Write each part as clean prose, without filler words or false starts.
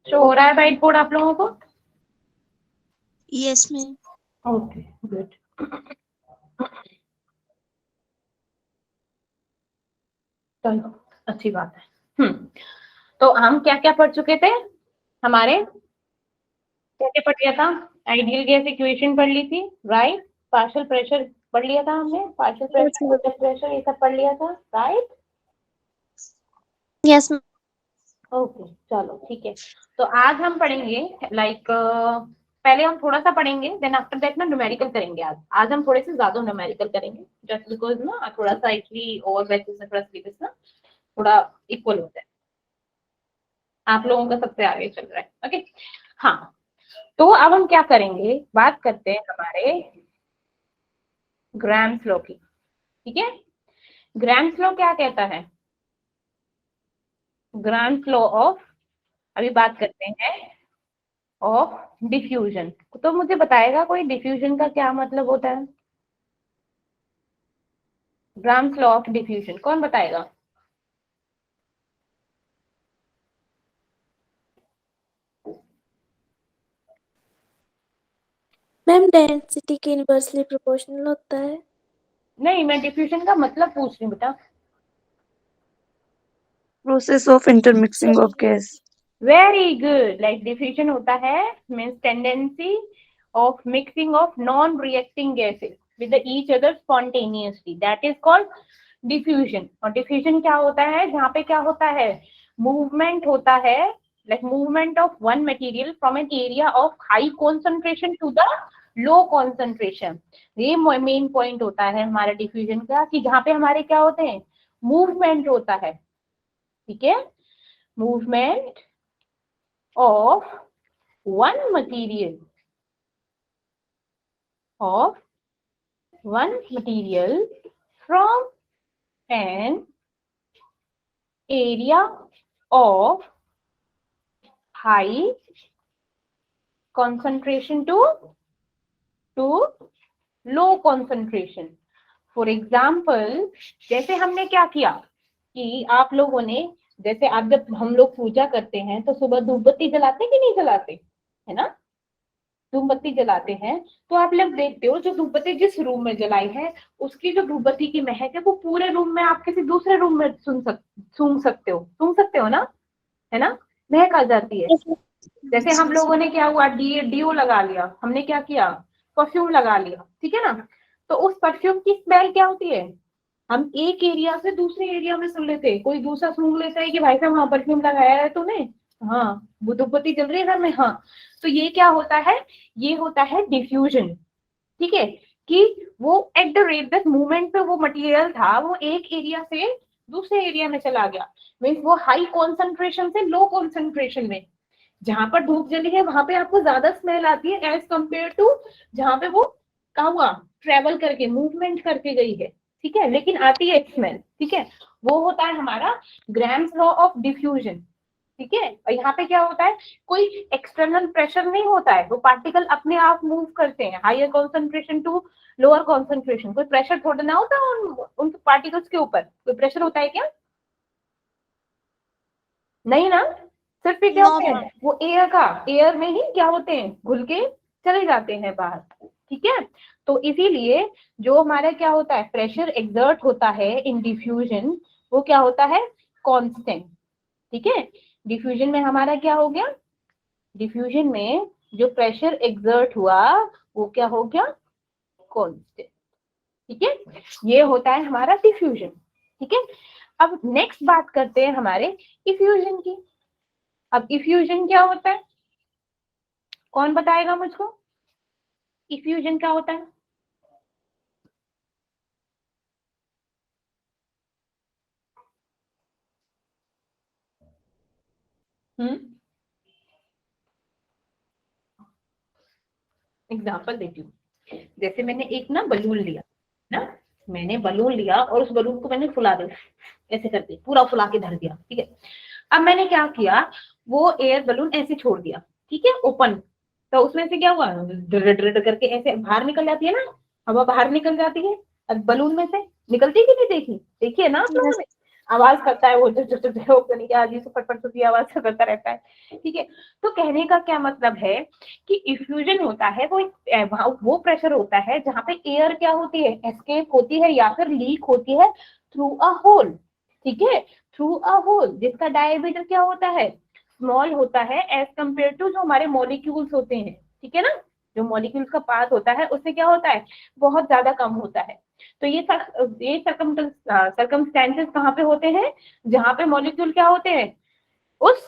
Show हो रहा है व्हाइट बोर्ड आप लोगों को? Yes ma'am. Okay good. चलो अच्छी बात है। तो हम क्या क्या पढ़ चुके थे? हमारे क्या क्या पढ़ लिया था? आइडियल गैस इक्वेशन पढ़ ली थी, राइट? पार्शियल प्रेशर पढ़ लिया था हमने, पार्शियल प्रेशर, प्रेशर, ये सब पढ़ लिया था, राइट? Yes ma'am. ओके चलो ठीक है। तो आज हम पढ़ेंगे पहले हम थोड़ा सा पढ़ेंगे, देन आफ्टर दैट ना न्यूमेरिकल करेंगे। आज हम थोड़े से ज्यादा न्यूमेरिकल करेंगे, जस्ट बिकॉज ना थोड़ा सा एक्चुअली और बैचेस में थोड़ा सिलेबस ना थोड़ा इक्वल होता है, आप लोगों का सबसे आगे चल रहा है। ओके हाँ, तो अब हम क्या करेंगे, बात करते हैं हमारे ग्राम्स लॉ की। ठीक है, ग्राम्स लॉ क्या कहता है? ग्राम्स लॉ ऑफ, अभी बात करते हैं ऑफ डिफ्यूजन। तो मुझे बताएगा कोई डिफ्यूजन का क्या मतलब होता है? ग्राम्स लॉ ऑफ डिफ्यूजन कौन बताएगा? मैम डेंसिटी के इनवर्सली प्रोपोर्शनल होता है। नहीं, मैं डिफ्यूजन का मतलब पूछ रही हूँ बेटा। Process of intermixing of gas. Very good. Like diffusion होता है means tendency of mixing of non reacting gases with each other spontaneously, that is called diffusion. और डिफ्यूजन क्या होता है? जहाँ पे क्या होता है, मूवमेंट होता है, like movement of one material from an area of high concentration to the low concentration. ये मेन पॉइंट होता है हमारा डिफ्यूजन का, कि जहाँ पे हमारे क्या होते हैं, मूवमेंट होता है। ठीक है, movement of one material from an area of high concentration to low concentration. For example, जैसे हमने क्या किया कि आप लोगों ने, जैसे आप जब हम लोग पूजा करते हैं तो सुबह धूप बत्ती जलाते हैं कि नहीं जलाते, है ना? धूप बत्ती जलाते हैं तो आप लोग देखते हो जो धूप बत्ती जिस रूम में जलाई है उसकी जो धूप बत्ती की महक है वो पूरे रूम में आप किसी दूसरे रूम में सूंघ सकते हो ना, है ना? महक आ जाती है। जैसे हम लोगों ने क्या हुआ, डीओ लगा लिया, हमने क्या किया, परफ्यूम लगा लिया, ठीक है ना? तो उस परफ्यूम की स्मेल क्या होती है, हम एक एरिया से दूसरे एरिया में सुन लेते हैं, कोई दूसरा सूंघ लेता है कि भाई साहब हाँ परफ्यूम लगाया है तूने, हाँ वो धूप बत्ती जल रही है घर में, हाँ। तो ये क्या होता है, ये होता है डिफ्यूजन। ठीक है, कि वो eight the rate that movement पे वो मटेरियल था वो एक एरिया से दूसरे एरिया में चला गया, मीन्स वो हाई कॉन्सेंट्रेशन से लो कॉन्सेंट्रेशन में। जहां पर धूप जली है वहां पे आपको ज्यादा स्मेल आती है एज कंपेयर टू जहां पे वो क्या हुआ, ट्रेवल करके मूवमेंट करके गई है, ठीक है, लेकिन आती है स्मेल। ठीक है, वो होता है हमारा ग्राम्स लॉ ऑफ डिफ्यूजन। ठीक है, और यहाँ पे क्या होता है, कोई एक्सटर्नल प्रेशर नहीं होता है, वो पार्टिकल अपने आप मूव करते हैं higher concentration to lower concentration. कोई प्रेशर थोड़ा ना होता है उन पार्टिकल्स के ऊपर, कोई प्रेशर होता है क्या? नहीं ना, सिर्फ ये क्या होते हैं, वो एयर में ही क्या होते हैं, घुल के चले जाते हैं बाहर। ठीक है, तो इसीलिए जो हमारा क्या होता है, प्रेशर एक्सर्ट होता है इन डिफ्यूजन, वो क्या होता है, कांस्टेंट। ठीक है, डिफ्यूजन में हमारा क्या हो गया, डिफ्यूजन में जो प्रेशर एक्सर्ट हुआ वो क्या हो गया, कांस्टेंट। ठीक है, ये होता है हमारा डिफ्यूजन। ठीक है, अब नेक्स्ट बात करते हैं हमारे इफ्यूजन की। अब इफ्यूजन क्या होता है, कौन बताएगा मुझको, इफ्यूजन क्या होता है? एग्जाम्पल देती हूँ। जैसे मैंने एक ना बलून लिया ना, मैंने बलून लिया और उस बलून को मैंने फुला दिया, ऐसे करके पूरा फुला के धर दिया। ठीक है, अब मैंने क्या किया, वो एयर बलून ऐसे छोड़ दिया, ठीक है, ओपन। तो उसमें से क्या हुआ, ड्र ड्र करके ऐसे बाहर निकल जाती है ना, हवा बाहर निकल जाती है। अब बलून में से निकलती है कि नहीं, देखी देखी है ना आप लोगों ने? आवाज करता है वो जो नहीं अजीब से फटफट सी आवाज करता रहता है, ठीक है। तो कहने का क्या मतलब है कि इफ्यूजन होता है वो प्रेशर होता है जहां पे एयर क्या होती है, एस्केप होती है या फिर लीक होती है थ्रू अ होल, ठीक है, थ्रू अ होल, जिसका डायमीटर क्या होता है, स्मॉल होता है एज कम्पेयर टू जो हमारे मॉलिक्यूल्स होते हैं, ठीक है ना, जो मॉलिक्यूल्स का पाथ होता है उससे क्या होता है, बहुत ज्यादा कम होता है। तो ये सर्कमस्टेंसेस कहाँ पे होते हैं, जहां पे मॉलिक्यूल क्या होते हैं, उस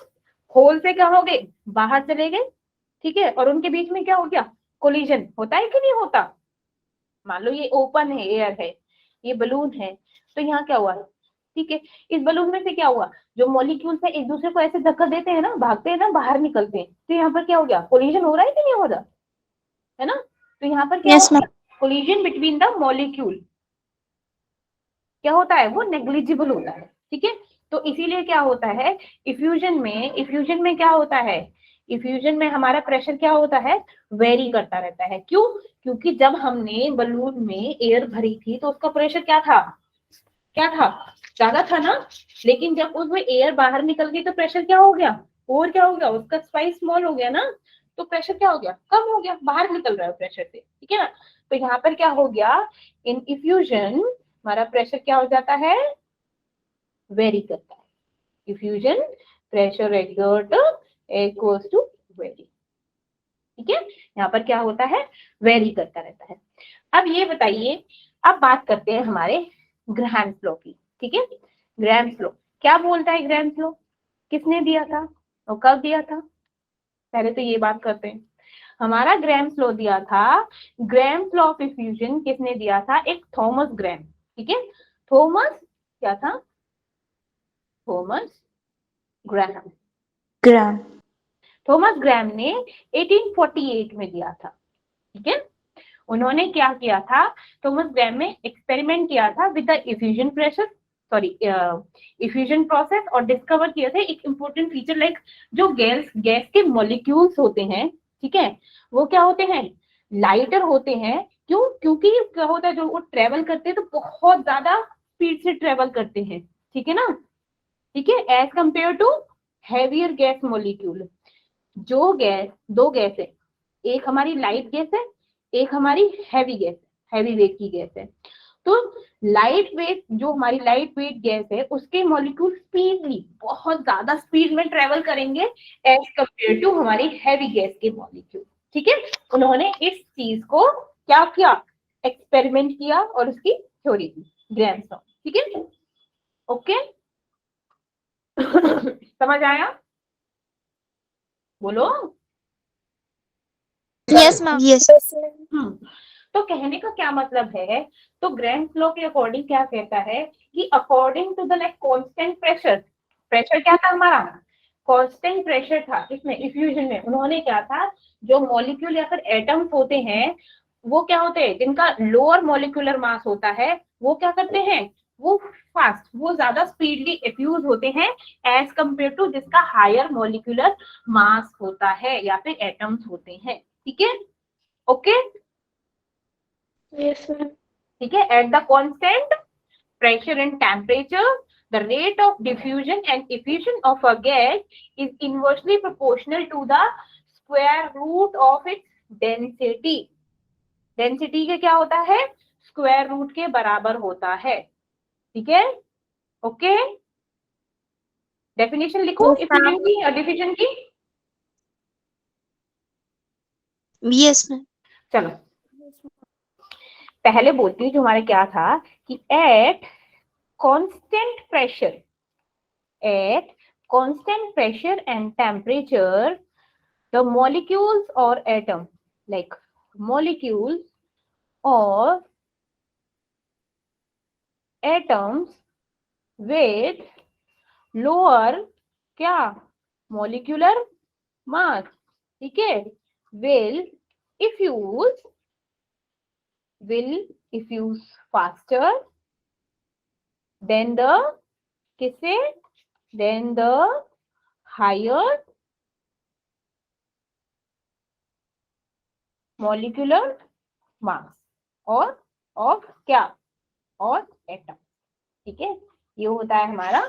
होल से क्या हो गए, बाहर चले गए, ठीक है, और उनके बीच में क्या हो गया, कोलिजन होता है कि नहीं होता। मान लो ये ओपन है, एयर है, ये बलून है, तो यहाँ क्या हुआ, ठीक है, इस बलून में से क्या हुआ, जो मॉलिक्यूल्स है एक दूसरे को ऐसे धक्का देते हैं ना, भागते हैं ना, बाहर निकलते हैं, तो यहाँ पर क्या हो गया, कोलिजन हो रहा है कि नहीं हो रहा है ना। तो यहाँ पर क्या हो Yes, ma'am. गया, कोलिजन बिटवीन द मॉलिक्यूल क्या होता है, वो नेग्लिजिबल होता है, ठीक है। तो इसीलिए क्या होता है, इफ्यूजन में क्या होता है, इफ्यूजन में हमारा प्रेशर क्या होता है, वेरी करता रहता है। क्यों, क्योंकि जब हमने बलून में एयर भरी थी तो उसका प्रेशर क्या था, क्या था, ज्यादा था ना, लेकिन जब उसमें एयर बाहर निकल गई तो प्रेशर क्या हो गया, और क्या हो गया, उसका स्पाइस स्मॉल हो गया ना, तो प्रेशर क्या हो गया, कम हो गया, बाहर निकल रहा है प्रेशर से, ठीक है ना। तो यहाँ पर क्या हो गया, इन इफ्यूजन हमारा प्रेशर क्या हो जाता है, वेरी करता है, effusion pressure exert equals to vary, ठीक है, यहाँ पर क्या होता है, वेरी करता रहता है। अब ये बताइए, अब बात करते हैं हमारे ग्राहम्स लॉ की, ठीक है। ग्राहम्स लॉ क्या बोलता है, ग्राहम्स लॉ किसने दिया था और कब दिया था, पहले तो ये बात करते हैं। हमारा ग्राहम्स लॉ दिया था, ग्राहम्स लॉ ऑफ इफ्यूजन किसने दिया था, एक थॉमस ग्राहम, ठीक है, थॉमस क्या था, Thomas Graham, Gram. Thomas Graham ने 1848 में दिया था, ठीक है। उन्होंने क्या किया था, थॉमस ग्राहम ने एक्सपेरिमेंट किया था with the effusion pressure, sorry effusion process, और डिस्कवर किए थे एक इंपॉर्टेंट फीचर, लाइक जो गैस गैस के मॉलिक्यूल्स होते हैं, ठीक है, वो क्या होते हैं, लाइटर होते हैं। क्यों, क्योंकि क्या होता है, जो वो ट्रेवल करते हैं तो बहुत ज्यादा स्पीड से ट्रेवल करते हैं, ठीक है ना, ठीक है, as compare to heavier gas molecule. जो गैस, दो गैस है, एक हमारी लाइट गैस है, एक हमारी हैवी गैस, हैवी वेट की गैस है। तो लाइट वेट, जो हमारी लाइट वेट गैस है, उसके मॉलिक्यूल स्पीडली, बहुत ज्यादा स्पीड में ट्रेवल करेंगे एज कंपेयर टू हमारी हैवी गैस के मॉलिक्यूल, ठीक है। उन्होंने इस चीज को क्या किया, एक्सपेरिमेंट किया और उसकी थ्योरी दी, ग्राहम्स लॉ, ठीक है, ओके। समझ आया, बोलो। Yes, ma'am. Yes. तो कहने का क्या मतलब है, तो ग्राहम्स लॉ के अकॉर्डिंग क्या कहता है कि according to the like constant pressure, pressure क्या था हमारा, कांस्टेंट प्रेशर था इसमें, इफ्यूजन में उन्होंने क्या था, जो मॉलिक्यूल या फिर एटम्स होते हैं, वो क्या होते हैं, जिनका लोअर मॉलिक्यूलर मास होता है, वो क्या करते हैं, वो फास्ट, वो ज्यादा स्पीडली इफ्यूज होते हैं एज कंपेयर टू जिसका हायर मॉलिक्यूलर मास होता है या फिर एटम्स होते हैं, ठीक है, ओके। Yes, ma'am. ठीक है, at the constant pressure and temperature, the rate of diffusion and effusion of a gas is inversely proportional to the square root of its density. Density के क्या होता है, स्क्वायर रूट के बराबर होता है, ठीक है, ओके। डेफिनेशन लिखो Yes, इफ्यूजन ma'am. की और डिफ्यूजन की, Yes, ma'am. चलो पहले बोलती हूँ, जो हमारा क्या था कि at constant pressure, at constant pressure and temperature, the molecules or atom, like molecules or atoms with lower क्या, molecular mass, ठीक है, will effuse, will effuse faster than the किससे, than the higher molecular mass और of क्या, और atom, ठीक है। ये होता है हमारा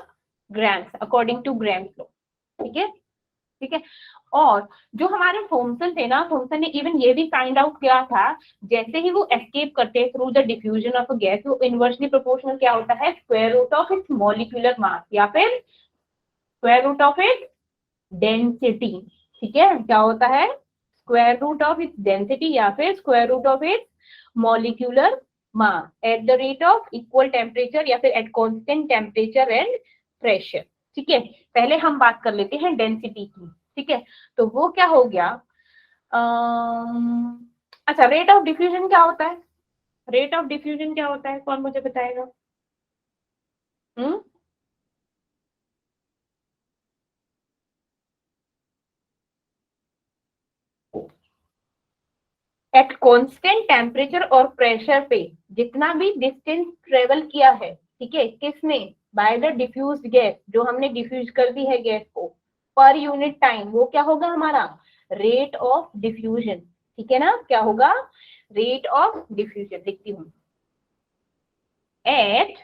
ग्राम्स, अकॉर्डिंग टू ग्राम्स लो। ठीक है, ठीक है। और जो हमारे थॉमसन थे ना, थॉमसन ने इवन ये भी फाइंड आउट किया था, जैसे ही वो एस्केप करते हैं through the diffusion of a gas, वो इनवर्सली प्रोपोर्शनल क्या होता है, square root of its molecular mass या फिर square root of its density. ठीक है, क्या होता है, square root of its density या फिर square root of its molecular mass at the rate of equal temperature या फिर at constant temperature and pressure. ठीक है, पहले हम बात कर लेते हैं डेंसिटी की। ठीक है, तो वो क्या हो गया, अच्छा, रेट ऑफ डिफ्यूजन क्या होता है, रेट ऑफ डिफ्यूजन क्या होता है, कौन मुझे बताएगा? हम्म, एट कांस्टेंट टेम्परेचर और प्रेशर पे जितना भी डिस्टेंस ट्रेवल किया है, ठीक है, किसने, बाय द डिफ्यूज्ड गैस, जो हमने डिफ्यूज कर दी है गैस को, पर यूनिट टाइम, वो क्या होगा हमारा रेट ऑफ डिफ्यूजन। ठीक है ना, क्या होगा, रेट ऑफ डिफ्यूजन। लिखती हूँ, eight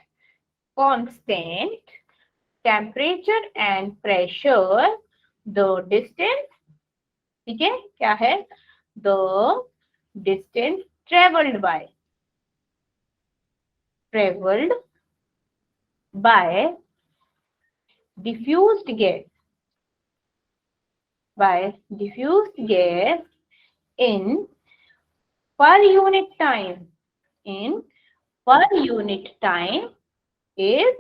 constant temperature and pressure the distance, ठीक है, क्या है, the distance traveled by diffused gas in per unit time is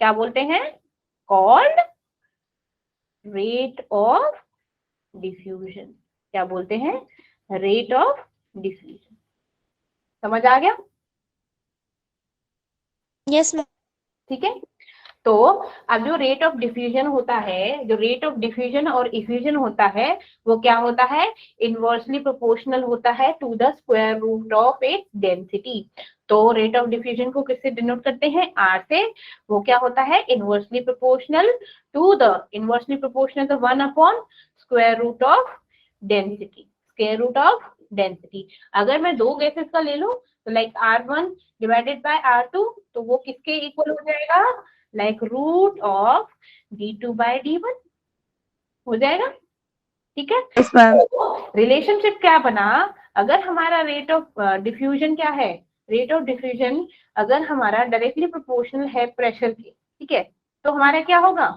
क्या बोलते हैं, called rate of diffusion। क्या बोलते हैं, rate of diffusion। समझ आ गया? Yes, ma'am. ठीक है, तो अब जो रेट ऑफ डिफ्यूजन होता है, जो रेट ऑफ डिफ्यूजन और इफ्यूजन होता है, वो क्या होता है, इनवर्सली प्रोपोर्शनल होता है to the square root of its density. तो रेट ऑफ डिफ्यूजन को किससे डिनोट करते हैं, आर से। वो क्या होता है, inversely proportional to the, inversely proportional तो 1 upon square root of density, square root of density. अगर मैं दो गैसेस का ले लूं तो like R1 divided by R2, तो वो किसके इक्वल हो जाएगा, like root of D2 bye D1 हो जाएगा। ठीक है, Yes, ma'am. रिलेशनशिप क्या बना, अगर हमारा रेट ऑफ डिफ्यूजन क्या है, रेट ऑफ डिफ्यूजन अगर हमारा डायरेक्टली प्रोपोर्शनल है प्रेशर के, ठीक है, तो हमारा क्या होगा,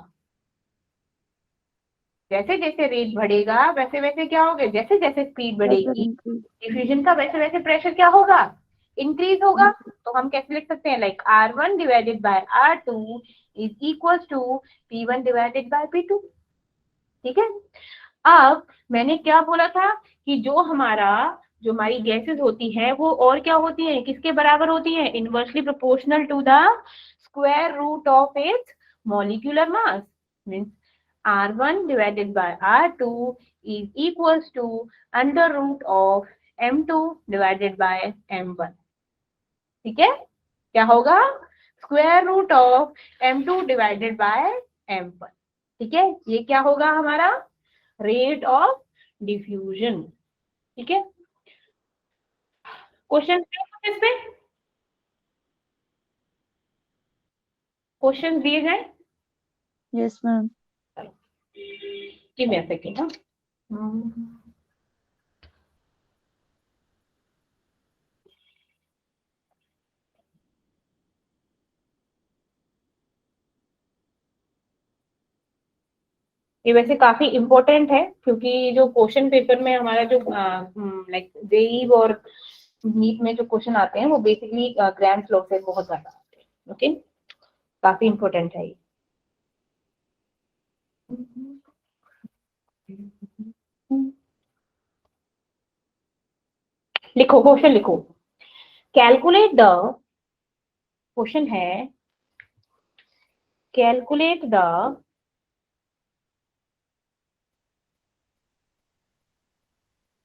जैसे जैसे रेट बढ़ेगा वैसे वैसे क्या होगा, जैसे जैसे स्पीड बढ़ेगी डिफ्यूजन का, वैसे वैसे प्रेशर क्या होगा, इंक्रीज होगा। तो हम कैसे लिख सकते हैं, like R1 divided by R2 is equal to P1 divided by P2। ठीक है, अब मैंने क्या बोला था कि जो हमारी गैसेस होती हैं वो और क्या होती हैं, किसके बराबर होती हैं, inversely proportional to the square root of its molecular mass. Means R1 divided by R2 is equals to under root of M2 divided by M1। ठीक है, क्या होगा, square root of M2 divided by M1। ठीक है, ये क्या होगा हमारा रेट ऑफ डिफ्यूजन। ठीक है, क्वेश्चन इस पे, क्वेश्चन दिए जाए। Yes, ma'am. Give me a second, हाँ। ये वैसे काफी इम्पोर्टेंट है, क्योंकि जो क्वेश्चन पेपर में हमारा जो लाइक जेई और नीट में जो क्वेश्चन आते हैं वो बेसिकली ग्राम्स लॉ से बहुत ज्यादा आते हैं। ओके, काफी इम्पोर्टेंट है ये। लिखो, क्वेश्चन लिखो, कैलकुलेट द, क्वेश्चन है calculate the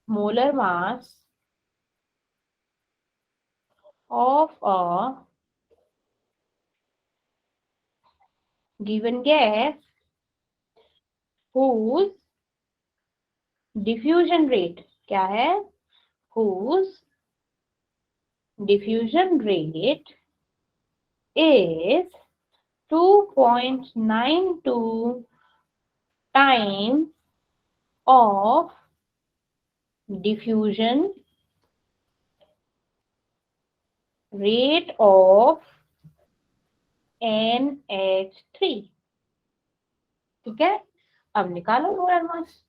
molar mass of a given gas whose diffusion rate क्या है, whose diffusion rate is 2.92 time of diffusion rate of NH3। ठीक है, अब निकालो मोलर मास।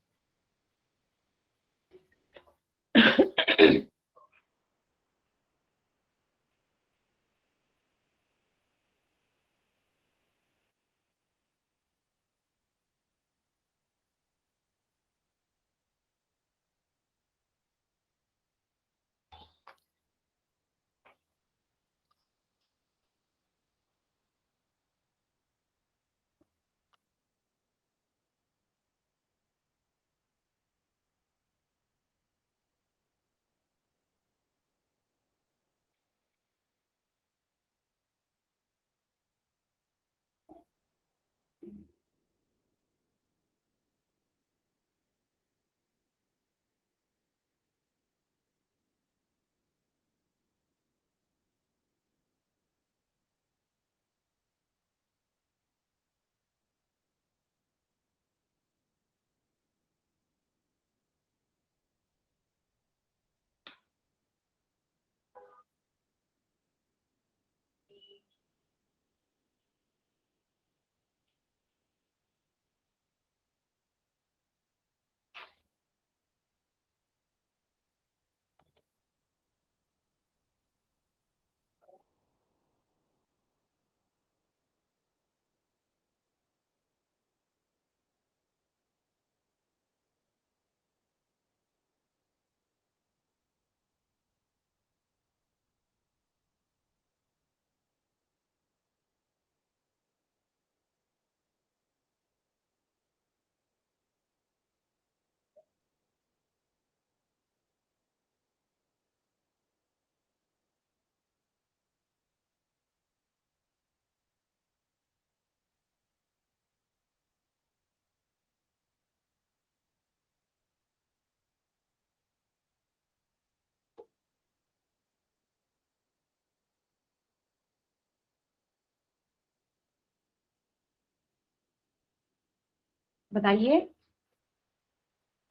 बताइए,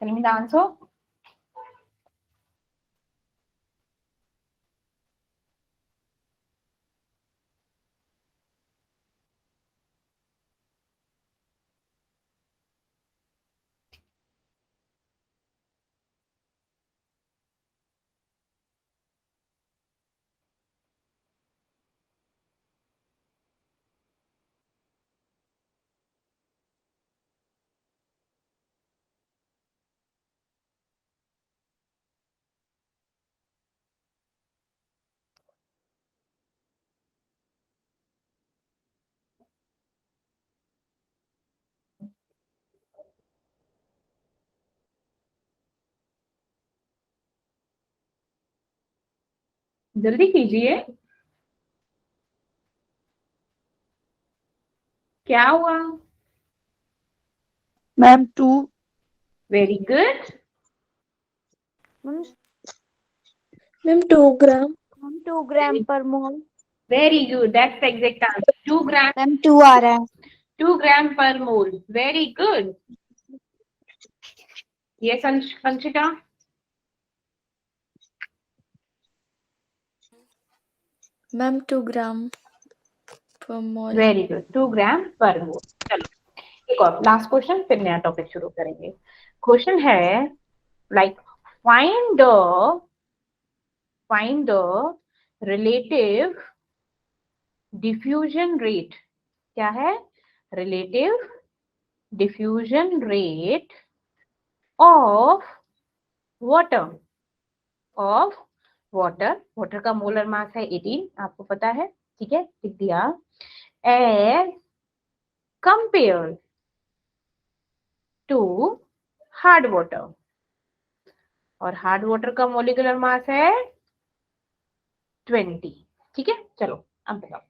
टेल मी द आंसर। जल्दी कीजिए, क्या हुआ? Ma'am 2। Very good. Ma'am 2 gram. Ma'am 2 gram पर mole. Very good, that's the exact answer. 2 gram, ma'am 2 आ रहा है। 2 ग्राम पर मोल। Very good. ये संशिका। मैम 2 ग्राम पर मोल। वेरी गुड, 2 ग्राम पर मोल। चलो एक और लास्ट क्वेश्चन, फिर नया टॉपिक शुरू करेंगे। क्वेश्चन है like find the relative diffusion rate. क्या है? Relative diffusion rate of water. Water का मोलर मास है 18, आपको पता है, ठीक है, लिख दिया। As compare to hard water, और हार्ड वाटर का मोलिकुलर मास है 20। ठीक है, चलो अब बताओ।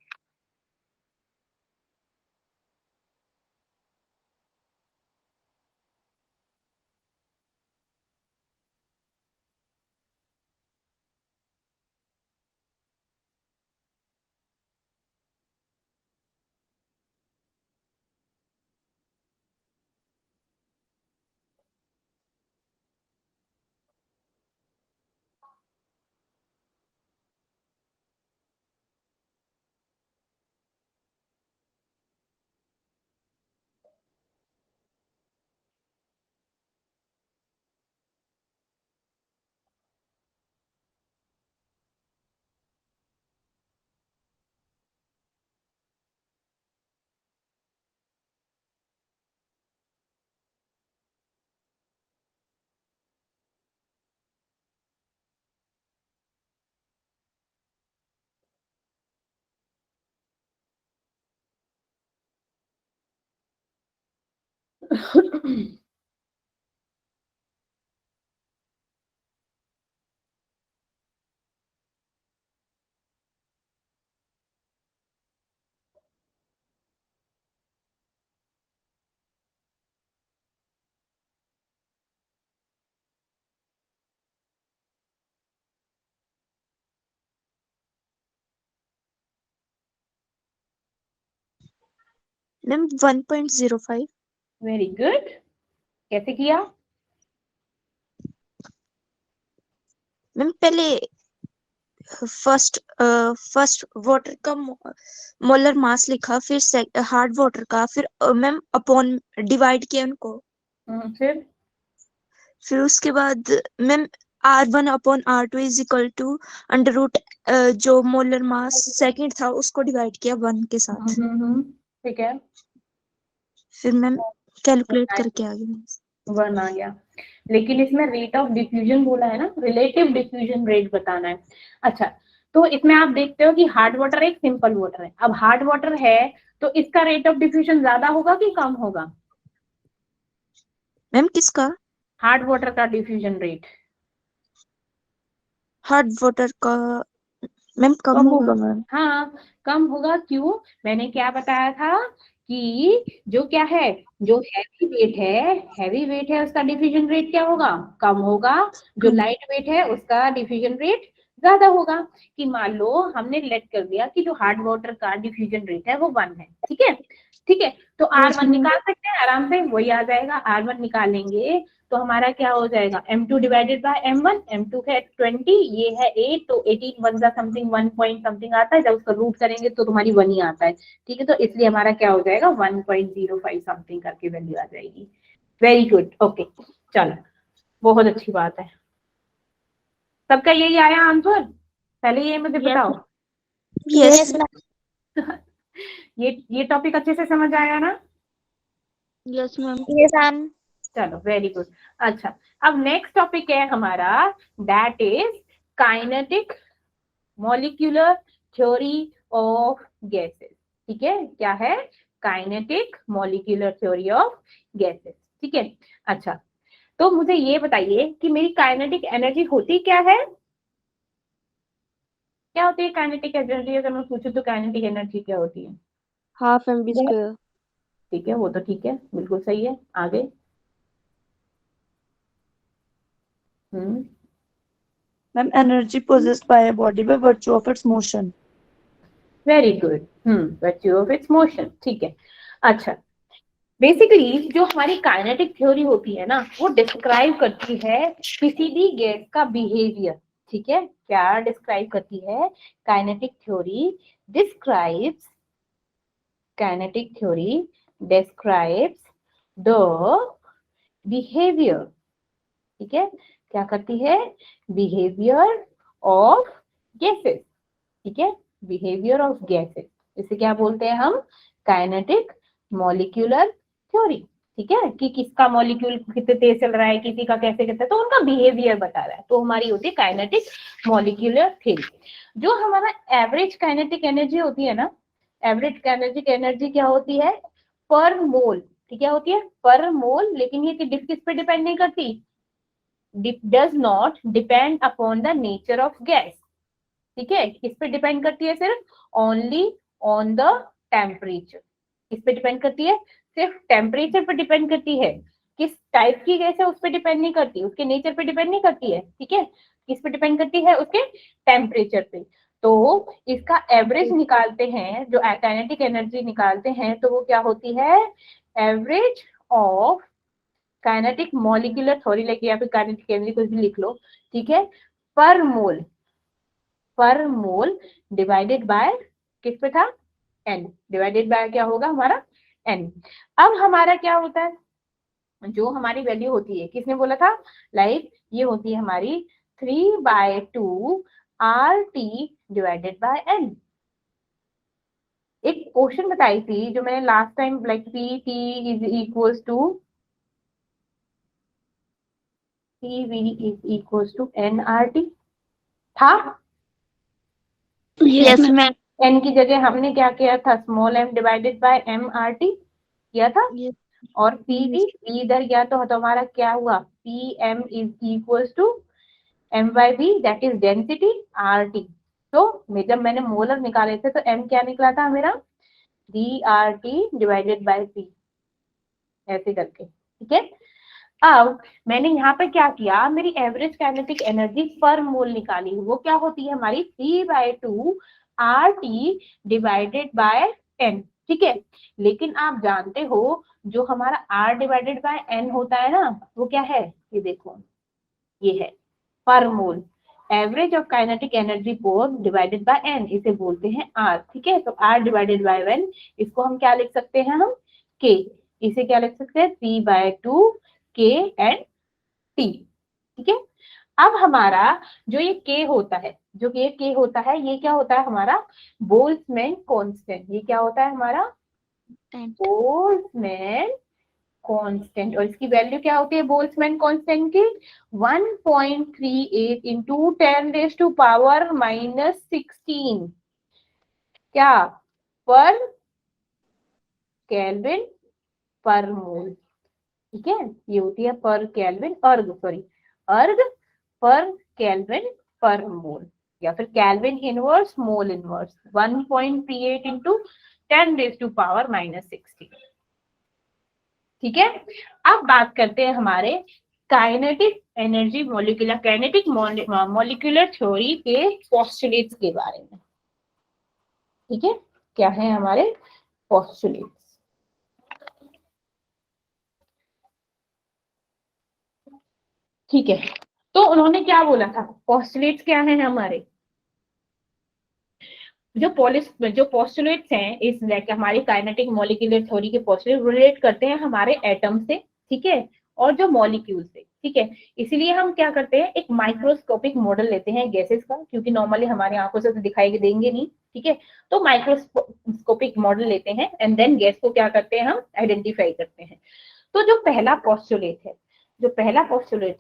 मैम 1.05। Very good. कैसे किया? मैम पहले फर्स्ट वाटर का मोलर मास लिखा, फिर हार्ड वाटर का, फिर मैम अपॉन डिवाइड किया उनको। फिर उसके बाद ma'am R1/R2 is equal to under root जो मोलर मास सेकंड था उसको डिवाइड किया 1 के साथ। ठीक है, फिर मैम कैलकुलेट करके आ गई। 1 आ गया। लेकिन इसमें रेट ऑफ डिफ्यूजन बोला है ना, रिलेटिव डिफ्यूजन रेट बताना है। अच्छा, तो इसमें आप देखते हो कि हार्ड वाटर एक सिंपल वाटर है। अब हार्ड वाटर है तो इसका रेट ऑफ डिफ्यूजन ज्यादा होगा कि कम होगा? मैम किसका? हार्ड वाटर का डिफ्यूजन रेट हार्ड वाटर का मैम कम कम होगा। होगा मैम। हाँ, कम होगा। क्यों? मैंने क्या बताया था कि जो क्या है, जो हैवी वेट है उसका डिफ्यूजन रेट क्या होगा? कम होगा। जो लाइट वेट है उसका डिफ्यूजन रेट ज्यादा होगा। कि मान लो हमने लेट कर दिया कि जो हार्ड वाटर का डिफ्यूजन रेट है वो 1 है, ठीक है। ठीक है, तो R1 निकाल सकते हैं आराम से, वही आ जाएगा। R1 निकालेंगे तो हमारा क्या हो जाएगा, M2 divided by M1। M2 है 20, ये है 8, तो 18 वन जा समथिंग 1 पॉइंट समथिंग आता है। जब उसका रूट करेंगे तो तुम्हारी 1 ही आता है, ठीक है। तो इसलिए हमारा क्या हो जाएगा, 1.05 समथिंग करके वैल्यू आ जाएगी। वेरी गुड, ओके, चलो, बहुत अच्छी बात है। सबका यही आया आंसर? पहले ये मुझे बताओ। यस ये टॉपिक अच्छे से समझ आया ना? Yes ma'am. Yes ma'am. चलो, वेरी गुड। अच्छा, अब नेक्स्ट टॉपिक है हमारा, that is kinetic molecular theory of gases. ठीक है, क्या है? Kinetic molecular theory of gases. ठीक है, अच्छा, तो मुझे ये बताइए कि मेरी काइनेटिक एनर्जी होती क्या है? क्या होती है काइनेटिक एनर्जी? अगर मैं पूछूं तो काइनेटिक एनर्जी क्या होती है? Half M V square. ठीक है, वो तो ठीक है, बिल्कुल सही है। आगे। Hmm, ma'am energy possessed by a body by virtue of its motion। Very good. Virtue of its motion. ठीक है, अच्छा, बेसिकली जो हमारी काइनेटिक थ्योरी होती है ना, वो डिस्क्राइब करती है किसी भी गैस का बिहेवियर। ठीक है, क्या डिस्क्राइब करती है? Kinetic theory describes kinetic theory describes the behaviour. ठीक है, क्या करती है? Behaviour of gases. ठीक है, बिहेवियर ऑफ गैसेस, इसे क्या बोलते हैं हम? Kinetic molecular theory. ठीक है, कि किसका मॉलिक्यूल कितने तेज चल रहा है, किसी का कैसे कैसे, तो उनका बिहेवियर बता रहा है, तो हमारी होती है काइनेटिक मॉलिक्यूलर थ्योरी। जो हमारा एवरेज काइनेटिक एनर्जी होती है ना, एवरेज काइनेटिक एनर्जी क्या होती है? पर मोल। ठीक, क्या होती है? पर मोल। लेकिन ये किस पे डिपेंड नहीं करती, does not depend upon the nature of gas. ठीक है, किस पे डिपेंड करती है? सिर्फ ओनली ऑन द टेम्परेचर। किस पे डिपेंड करती है? सिर्फ टेम्परेचर पे डिपेंड करती है। किस टाइप की गैस है उस पे डिपेंड नहीं करती, उसके नेचर पे डिपेंड नहीं करती है। ठीक है, किस पे डिपेंड करती है? उसके टेम्परेचर पे। तो इसका एवरेज निकालते हैं, जो काइनेटिक एनर्जी निकालते हैं, तो वो क्या होती है? Average of kinetic molecular theory लेके, या फिर काइनेटिक एनर्जी कुछ भी लिख लो। ठीक है, पर मोल, पर मोल डिवाइडेड बाय, किस पे था? एन, डिवाइडेड बाय क्या होगा हमारा? एन। अब हमारा क्या होता है, जो हमारी वैल्यू होती है, किसने बोला था? लाइक ये होती है हमारी 3/2 RT डिवाइडेड बाय एन। एक क्वेश्चन बताई थी जो मैंने last time, like PT is equals to CV is equals to NRT था। Yes ma'am. एन की जगह हमने क्या किया था? Small m divided by MRT किया था। और पी इधर गया तो हमारा क्या हुआ, P M is equals to M by V, that is density R T. तो जब मैंने मोलर निकाले थे तो एम क्या निकला था मेरा, D R T divided by P, ऐसे करके, ठीक है। अब मैंने यहाँ पे क्या किया, मेरी एवरेज काइनेटिक एनर्जी पर मोल निकाली, वो क्या होती है हमारी C/2 RT divided bye N, ठीक है। लेकिन आप जानते हो जो हमारा R डिवाइडेड बाय N होता है ना, वो क्या है, ये देखो, ये है पर मोल, एवरेज ऑफ काइनेटिक एनर्जी पर डिवाइडेड बाय N, इसे बोलते हैं R, ठीक है। तो R डिवाइडेड बाय N, इसको हम क्या लिख सकते हैं, हम K, इसे क्या लिख सकते हैं, C/2 K एंड T, ठीक है। अब हमारा जो ये K होता है, जो ये K होता है, ये क्या होता है हमारा बोल्ट्जमैन कांस्टेंट, ये क्या होता है हमारा बोल्ट्जमैन कांस्टेंट, और इसकी वैल्यू क्या होती है बोल्ट्जमैन कांस्टेंट की, 1.38 इंटू 10⁻⁻16, क्या, पर केल्विन पर मोल, ठीक है। ये होती है पर केल्विन अर्ग पर केल्विन पर मोल, या फिर kelvin inverse mole inverse, 1.38 into 10⁻⁻16, ठीक है। अब बात करते हैं हमारे kinetic energy molecular kinetic molecular theory के पोस्टुलेट्स के बारे में, ठीक है। क्या है हमारे पोस्टुलेट्स, ठीक है। तो उन्होंने क्या बोला था, पोस्टुलेट्स क्या है हमारे, जो पोस्टुलेट्स हैं इस लाइक हमारी काइनेटिक मॉलिक्यूलर थ्योरी के पोस्टुलेट रिलेट करते हैं हमारे एटम से, ठीक है, और जो मॉलिक्यूल से, ठीक है। इसलिए हम क्या करते हैं, एक माइक्रोस्कोपिक मॉडल लेते हैं गैसेस का, क्योंकि नॉर्मली हमारी आंखों से तो दिखाई देंगे नहीं, ठीक है। तो माइक्रोस्कोपिक मॉडल लेते हैं एंड देन गैस को क्या करते हैं, हम आइडेंटिफाई करते हैं। तो जो पहला पोस्टुलेट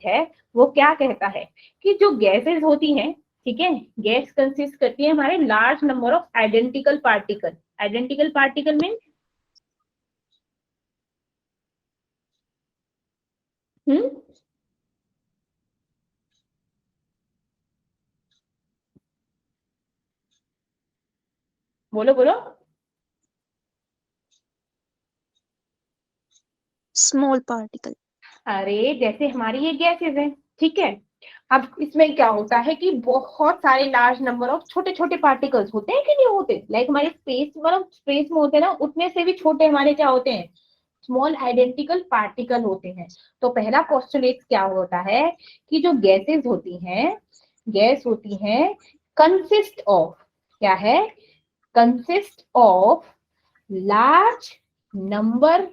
है वो क्या कहता है कि जो गैसेस होती हैं, ठीक है, गैस कंसिस्ट करती है हमारे large number of identical particle mean बोलो बोलो, स्मॉल पार्टिकल। अरे जैसे हमारी ये गैसेस हैं, ठीक है। अब इसमें क्या होता है कि बहुत सारे लार्ज नंबर ऑफ छोटे छोटे पार्टिकल्स होते हैं कि नहीं होते, लाइक हमारे स्पेस में होते हैं ना, उतने से भी छोटे हमारे क्या होते हैं, स्मॉल आइडेंटिकल पार्टिकल होते हैं। तो पहला पोस्टुलेट क्या होता है कि जो गैसेस होती हैं कंसिस्ट ऑफ, क्या है, consist of large number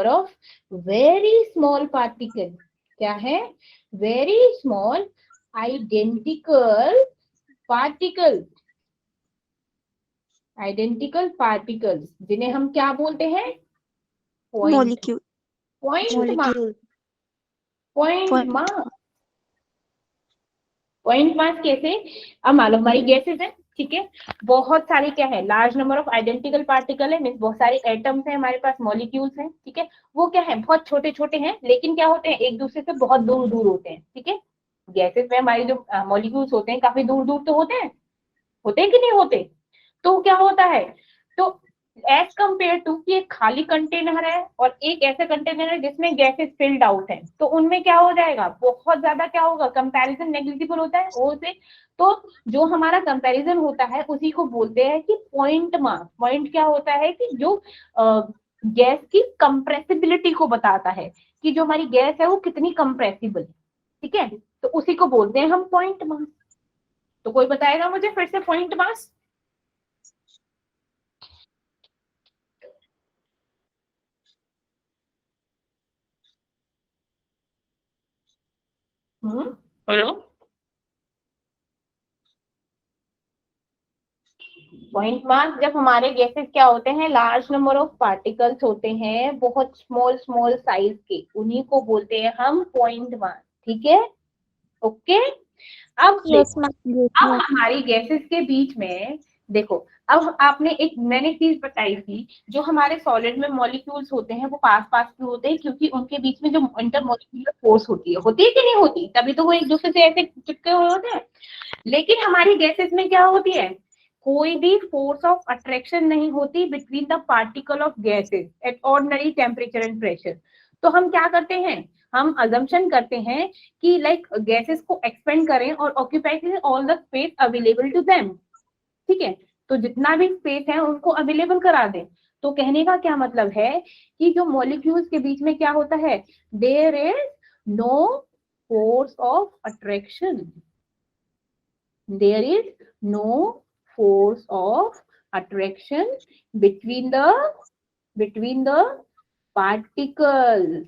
of very small particle, क्या है, वेरी स्मॉल आइडेंटिकल पार्टिकल्स, जिन्हें हम क्या बोलते हैं, मॉलिक्यूल पॉइंट मास कैसे, अब मालूम हमारी गैसेस है, ठीक है, बहुत सारे क्या है, large number of identical particle है, मीन्स बहुत सारे एटम्स हैं हमारे पास, मॉलिक्यूल्स हैं, ठीक है। वो क्या है, बहुत छोटे छोटे हैं, लेकिन क्या होते हैं, एक दूसरे से बहुत दूर दूर होते हैं, ठीक है। गैसेस में हमारे जो मॉलिक्यूल्स होते हैं काफी दूर दूर तो होते हैं कि नहीं होते। तो क्या होता है, तो एज कंपेयर टू कि एक खाली कंटेनर है और एक ऐसा कंटेनर है जिसमें गैसेस फिल्ड आउट है, तो उनमें क्या हो जाएगा, बहुत ज्यादा क्या होगा, कंपैरिजन नेग्लिजिबल होता है ओ से। तो जो हमारा कंपैरिजन होता है उसी को बोलते हैं कि पॉइंट मास। पॉइंट क्या होता है कि जो गैस की कंप्रेसिबिलिटी को बताता है कि जो हमारी गैस है वो कितनी कंप्रेसिबल है, ठीक है। तो उसी को बोलते हैं हम पॉइंट मास। तो कोई बताएगा मुझे फिर से point mass, hello, point mass जब हमारे गैसेस क्या होते हैं, लार्ज नंबर ऑफ पार्टिकल्स होते हैं बहुत स्मॉल साइज के, उन्हीं को बोलते हैं हम पॉइंट मास, ठीक है, ओके। अब यस मैम। अब हमारी गैसेस के बीच में देखो, अब आपने मैंने चीज बताई थी, जो हमारे सॉलिड में मॉलिक्यूल्स होते हैं वो पास पास क्यों होते हैं? क्योंकि उनके बीच में जो इंटरमॉलिक्यूलर फोर्स होती है कि नहीं होती? तभी तो वो एक दूसरे से ऐसे चिपके हुए होते हैं। लेकिन हमारी गैसेस में क्या होती है? कोई भी फोर्स ऑफ अट्रैक्शन नहीं होती between the particle of gases at ordinary temperature and pressure. तो हम क्या करते हैं? हम अजम्पशन करते हैं कि लाइक गैसेस को एक्सपेंड करें और ऑक्यूपाई करें all the space available to them, ठीक है? तो जितना भी स्पेस है उनको अवेलेबल करा दें। तो कहने का क्या मतलब है कि जो मॉलिक्यूल्स के बीच में क्या होता है? There is no force of attraction, there is no force of attraction between the particles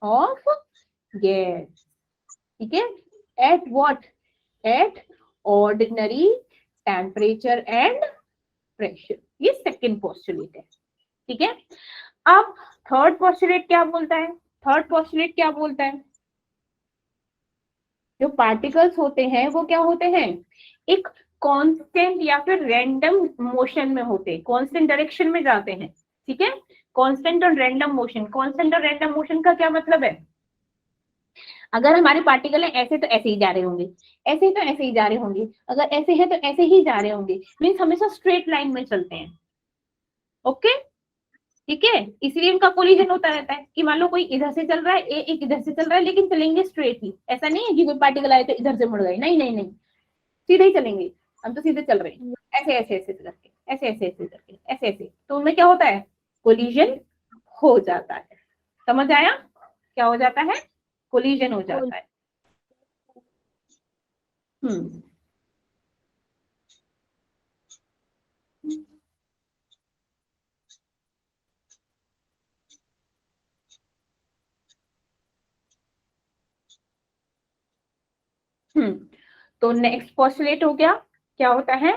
of gas, ठीक है? At what? At ordinary temperature and pressure। ये सेकंड पोस्टुलेट है, ठीक है? अब थर्ड पोस्टुलेट क्या बोलता है? थर्ड पोस्टुलेट क्या बोलता है? जो पार्टिकल्स होते हैं वो क्या होते हैं? एक कांस्टेंट या फिर रैंडम मोशन में होते हैं, कांस्टेंट डायरेक्शन में जाते हैं, ठीक है? कांस्टेंट और रैंडम मोशन। कांस्टेंट और रैंडम मोशन का क्या मतलब है? अगर हमारे पार्टिकल है ऐसे तो ऐसे ही जा रहे होंगे, ऐसे ही तो ऐसे ही जा रहे होंगे, अगर ऐसे है तो ऐसे ही जा रहे होंगे, मीन्स हमेशा स्ट्रेट लाइन में चलते हैं। ओके, ठीक है? इसलिए इनका कोलिजन होता रहता है कि मान लो कोई इधर से चल रहा है, एक इधर से चल रहा है, लेकिन चलेंगे स्ट्रेट ही। ऐसा नहीं है कि कोई पार्टिकल आए तो इधर से मुड़ गए, नहीं नहीं नहीं, सीधे ही चलेंगे। हम तो सीधे चल रहे हैं, ऐसे ऐसे ऐसे करके, ऐसे ऐसे ऐसे करके, ऐसे ऐसे। तो उनमें क्या होता है? कोलिजन हो जाता है। समझ आया? क्या हो जाता है? कोलिजन हो जाता है। तो नेक्स्ट पोस्टुलेट हो गया, क्या होता है?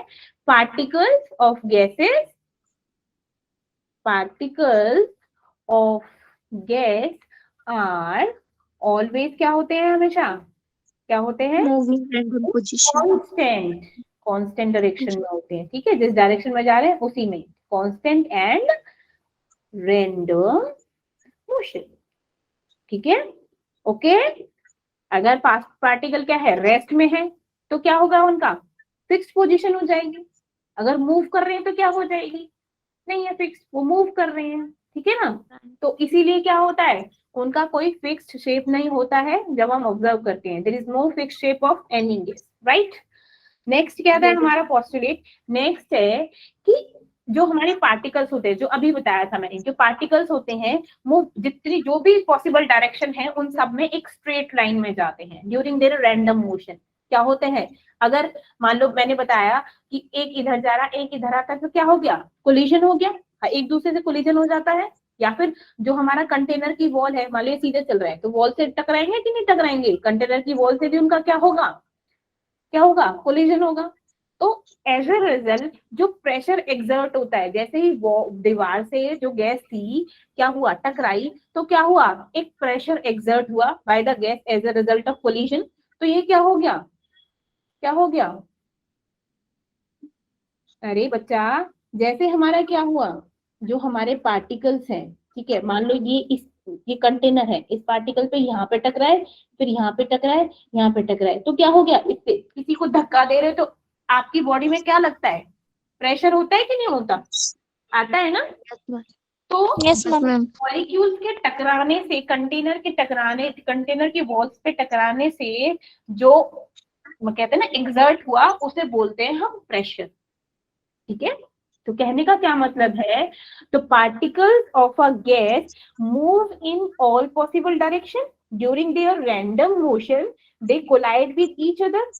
Particles of gases, particles of gas are always क्या होते हैं? हमेशा क्या होते हैं? Moving random position. Constant, constant direction में होते हैं, ठीक है? जिस डायरेक्शन में जा रहे हैं उसी में, कांस्टेंट एंड रैंडम मोशन, ठीक है? ओके। अगर पार्टिकल क्या है? रेस्ट में है तो क्या होगा? उनका फिक्स्ड पोजीशन हो जाएगी। अगर मूव कर रहे हैं तो क्या हो जाएगी? नहीं है फिक्स, वो मूव कर रहे हैं, ठीक है ना? तो इसीलिए क्या होता है? उनका कोई फिक्स्ड शेप नहीं होता है जब हम ऑब्जर्व करते हैं। There is no fixed shape of any gas, right? Next क्या था हमारा पोस्टुलेट? नेक्स्ट है कि जो हमारे पार्टिकल्स होते हैं, जो अभी बताया था मैंने, जो पार्टिकल्स होते हैं वो जितनी जो भी पॉसिबल डायरेक्शन है उन सब में एक स्ट्रेट लाइन में जाते हैं ड्यूरिंग देयर रैंडम मोशन। क्या होते हैं? अगर मान लो मैंने बताया कि एक इधर जा रहा, एक इधर आता है, तो क्या हो गया? कोलिजन हो गया, एक दूसरे से कोलिजन हो जाता है। या फिर जो हमारा कंटेनर की वॉल है, मान लो सीधे चल रहा है तो वॉल से टकराएंगे कि नहीं टकराएंगे? कंटेनर की वॉल से भी उनका क्या होगा? क्या होगा? कोलिजन होगा। तो एज ए रिजल्ट जो प्रेशर एक्सर्ट होता है, जैसे ही दीवार से जो गैस थी क्या हुआ? टकराई, तो क्या हुआ? एक प्रेशर एक्सर्ट हुआ by the gas as a result of collision. तो ये क्या हो गया? क्या हो गया? अरे बच्चा, जैसे हमारा क्या हुआ? जो हमारे पार्टिकल्स हैं, ठीक है, मान लो ये कंटेनर है, इस पार्टिकल पे यहाँ पे टकराए, फिर यहाँ पे टकराए, यहाँ पे टकराए, तो क्या हो गया? इससे किसी को धक्का दे रहे तो आपकी बॉडी में क्या लगता है? प्रेशर होता है कि नहीं होता? आता है ना? तो मॉलिक्यूल्स के टकराने से, कंटेनर की वॉल्स पे टकराने से जो कहते हैं ना एक्सर्ट हुआ, उसे बोलते हैं हम प्रेशर, ठीक है? तो कहने का क्या मतलब है? तो particles of a gas move in all possible direction during their random motion, they collide with each other,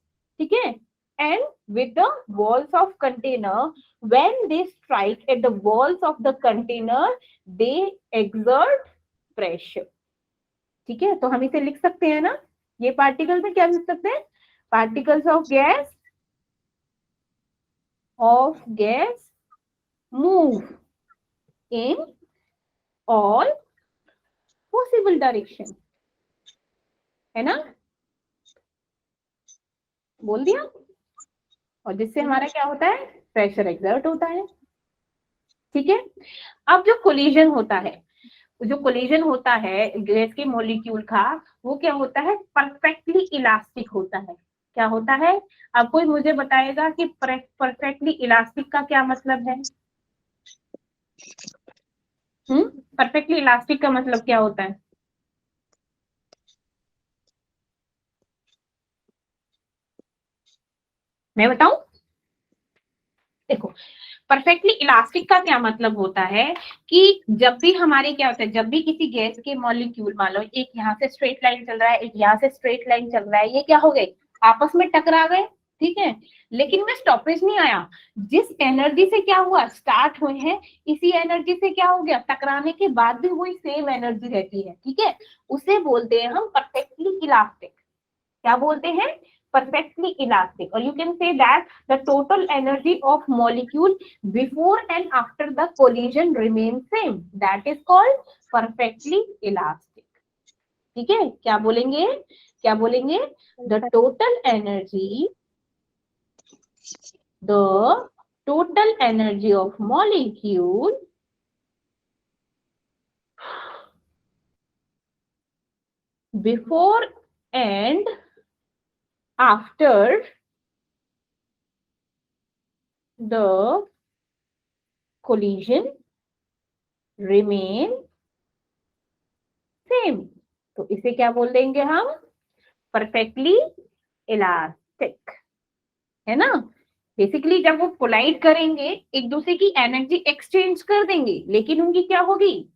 ठीक है? And with the walls of container, when they strike at the walls of the container, they exert pressure, ठीक है? तो हम इसे लिख सकते हैं ना, ये पार्टिकल में क्या लिख सकते हैं? Particles of gas move in all possible direction, है ना? बोल दिया। और जिससे हमारा क्या होता है? प्रेशर एक्सर्ट होता है, ठीक है। अब जो कोलिजन होता है, जो कोलिजन होता है गैस के मॉलिक्यूल का, वो क्या होता है, परफेक्टली इलास्टिक होता है। क्या होता है? अब कोई मुझे बताएगा कि परफेक्टली इलास्टिक का क्या मतलब है? परफेक्टली इलास्टिक का मतलब क्या होता है? मैं बताऊं? देखो, परफेक्टली इलास्टिक का क्या मतलब होता है कि जब भी हमारे क्या होता है, जब भी किसी गैस के मॉलिक्यूल, मान लो एक यहाँ से स्ट्रेट लाइन चल रहा है, एक यहाँ से स्ट्रेट लाइन चल रहा है, ये क्या हो गए, आपस में टकरा गए, ठीक है, लेकिन में स्टॉपेज नहीं आया। जिस एनर्जी से क्या हुआ, स्टार्ट हुए हैं, इसी एनर्जी से क्या हो गया, टकराने के बाद भी वही सेम एनर्जी रहती है, ठीक है, उसे बोलते हैं हम परफेक्टली इलास्टिक। क्या बोलते हैं? perfectly elastic, or you can say that the total energy of molecule before and after the collision remains same, that is called perfectly elastic, ठीक है। क्या बोलेंगे, क्या बोलेंगे? the total energy of molecule before and after the collision remain same, तो इसे क्या बोल देंगे हम? परफेक्टली इलास्टिक, है ना। बेसिकली जब वो कोलाइड करेंगे, एक दूसरे की एनर्जी एक्सचेंज कर देंगे, लेकिन उनकी क्या होगी,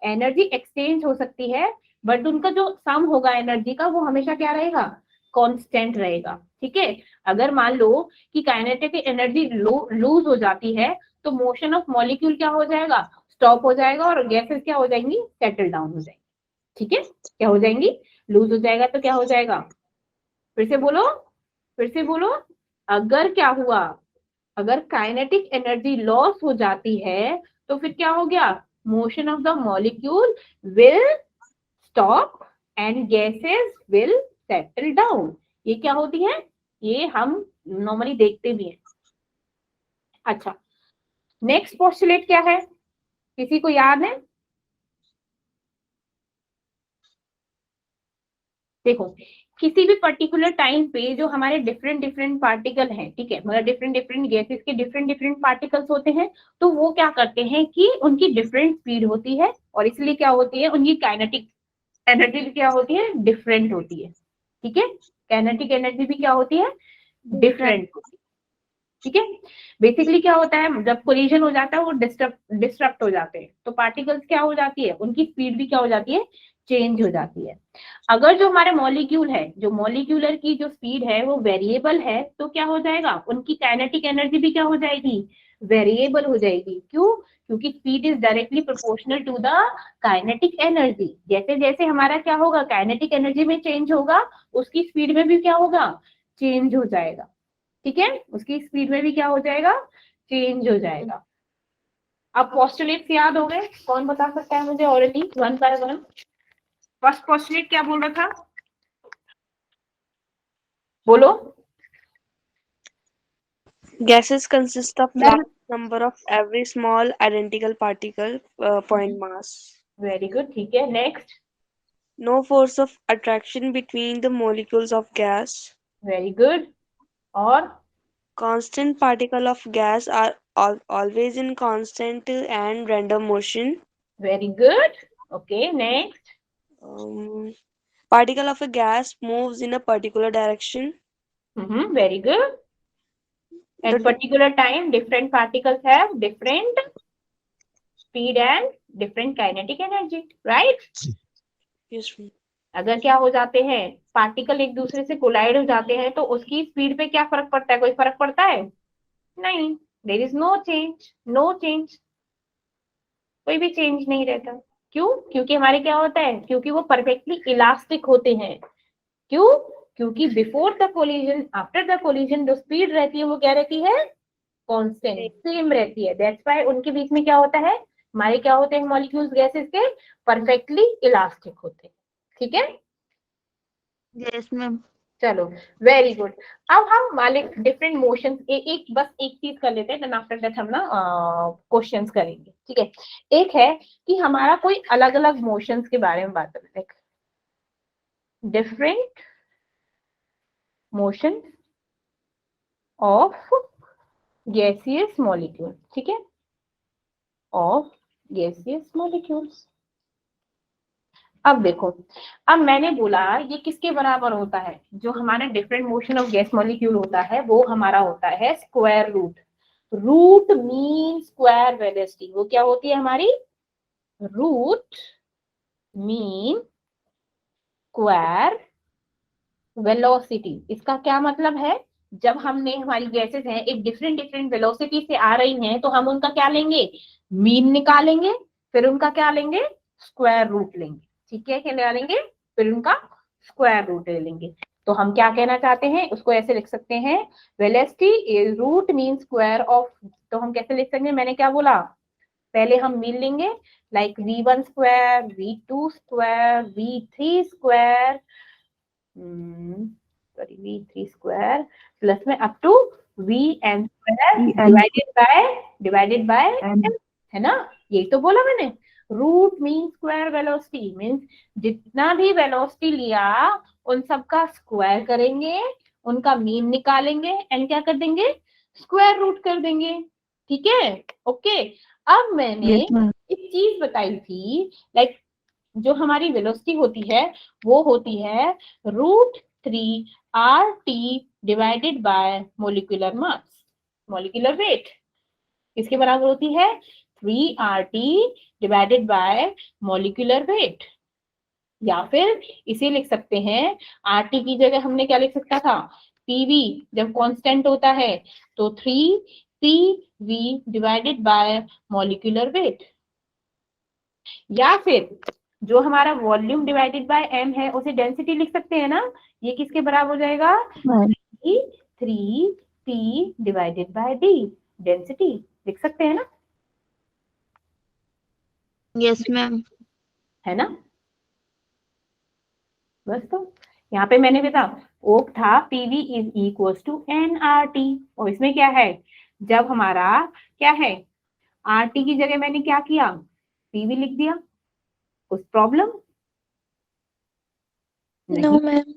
एनर्जी एक्सचेंज हो सकती है, बट उनका जो सम होगा एनर्जी का, वो हमेशा क्या रहेगा, कांस्टेंट रहेगा, ठीक है। अगर मान लो कि काइनेटिक एनर्जी लूज हो जाती है, तो मोशन ऑफ मॉलिक्यूल क्या हो जाएगा, स्टॉप हो जाएगा, और गैसेस क्या हो जाएंगी, सेटल डाउन हो जाएंगी, ठीक है। क्या हो जाएंगी, लूज हो जाएगा तो क्या हो जाएगा, फिर से बोलो, फिर से बोलो, अगर क्या हुआ, अगर काइनेटिक एनर्जी लॉस हो जाती है, तो फिर क्या हो गया, motion of the molecule will stop and gases will settle down. ये क्या होती है, ये हम नॉर्मली देखते भी हैं। अच्छा, नेक्स्ट पोस्टुलेट क्या है, किसी को याद है? देखो, किसी भी पर्टिकुलर टाइम पे जो हमारे डिफरेंट डिफरेंट पार्टिकल हैं, ठीक है, मतलब डिफरेंट डिफरेंट गैसेस के डिफरेंट डिफरेंट पार्टिकल्स होते हैं, तो वो क्या करते हैं कि उनकी डिफरेंट स्पीड होती है, और इसलिए क्या होती है, उनकी काइनेटिक एनर्जी क्या होती है, डिफरेंट होती है, ठीक है। काइनेटिक एनर्जी भी क्या होती है, डिफरेंट होती है, ठीक है। बेसिकली क्या होता है, जब कोलिजन हो जाता है, वो डिस्टर्ब हो जाते हैं, तो पार्टिकल्स क्या हो जाती है, उनकी स्पीड भी क्या हो जाती है, चेंज हो जाती है। अगर जो हमारे मॉलिक्यूल है, जो मॉलिक्यूलर की जो स्पीड है वो वेरिएबल है, तो क्या हो जाएगा, उनकी काइनेटिक एनर्जी भी क्या हो जाएगी, वेरिएबल हो जाएगी। क्यों? क्योंकि speed is directly proportional to the kinetic energy. जैसे जैसे हमारा क्या होगा, काइनेटिक एनर्जी में चेंज होगा, उसकी स्पीड में भी क्या होगा, चेंज हो जाएगा, ठीक है, उसकी स्पीड में भी क्या हो जाएगा, चेंज हो जाएगा। अब पोस्टुलेट्स याद हो गए? कौन बता सकता है मुझे already one by one? First postulate क्या बोल रहा था, बोलो। Gases consist of large number of every small identical particle point mass. Very good, ठीक है, next. No force of attraction between the molecules of gas. Very good, और Constant particle of gas are always in constant and random motion. Very good, okay, next. Particle of a gas moves in a particular direction. Very good. At particular time, different particles have different speed and different kinetic energy, right? Yes, ma'am. अगर क्या हो जाते हैं, particle एक दूसरे से collide हो जाते हैं, तो उसकी स्पीड पे क्या फर्क पड़ता है, कोई फर्क पड़ता है? नहीं, there is no change, no change, कोई भी चेंज नहीं रहता। क्यों? क्योंकि हमारे क्या होता है, क्योंकि वो परफेक्टली इलास्टिक होते हैं। क्यों? क्योंकि before the collision, after the collision जो स्पीड रहती है वो क्या रहती है, कांस्टेंट, सेम रहती है। दैट्स व्हाई उनके बीच में क्या होता है, हमारे क्या होते हैं, मॉलिक्यूल्स गैसेस के परफेक्टली इलास्टिक होते हैं, ठीक है। Yes ma'am. चलो वेरी गुड। अब हम वाले डिफरेंट मोशंस एक बस एक चीज कर लेते हैं, देन आफ्टर दैट हम ना क्वेश्चंस करेंगे, ठीक है। एक है कि हमारा कोई अलग अलग मोशंस के बारे में बात करते हैं, different motion of gaseous molecule, ठीक है, ऑफ गैसियस मॉलिक्यूल्स। अब देखो, अब मैंने बोला ये किसके बराबर होता है, जो हमारा different motion of gas molecule होता है वो हमारा होता है square root. Root mean square velocity, वो क्या होती है हमारी, रूट मीन स्क्वायर वेलोसिटी। इसका क्या मतलब है, जब हमने हमारी गैसेस हैं एक डिफरेंट डिफरेंट वेलोसिटी से आ रही हैं तो हम उनका क्या लेंगे, मीन निकालेंगे, फिर उनका क्या लेंगे, स्क्वायर रूट लेंगे, ठीक है, क्या निकालेंगे, फिर उनका स्क्वायर रूट ले लेंगे। तो हम क्या कहना चाहते हैं, उसको ऐसे लिख सकते हैं, velocity is root mean square of, तो हम कैसे लिख सकते हैं, मैंने क्या बोला, पहले हम मीन लेंगे, like v1 square, v2 square, v3 square, sorry v3 square plus में up to vn square divided by है ना, यही तो बोला मैंने। Root mean square velocity means जितना भी वेलोसिटी लिया उन सबका स्क्वायर करेंगे, उनका मीन निकालेंगे एंड क्या कर देंगे, स्क्वायर रूट कर देंगे, ठीक है, ओके। अब मैंने Yes, ma'am. एक चीज बताई थी, लाइक जो हमारी वेलोसिटी होती है वो होती है √3 RT divided bye molecular mass, molecular weight, इसके बराबर होती है 3RT divided by molecular weight. या फिर इसे लिख सकते हैं, RT की जगह हमने क्या लिख सकता था, PV जब कांस्टेंट होता है तो 3PV divided by molecular weight. या फिर जो हमारा वॉल्यूम डिवाइडेड बाय m है उसे डेंसिटी लिख सकते हैं ना, ये किसके बराबर हो जाएगा, 3P divided by D, density लिख सकते हैं ना, यस मैम। है ना। बस तो यहाँ पे मैंने बता ओक था PV is equal to nRT, और इसमें क्या है, जब हमारा क्या है, RT की जगह मैंने क्या किया, PV लिख दिया, कुछ प्रॉब्लम नो नहीं, मैम।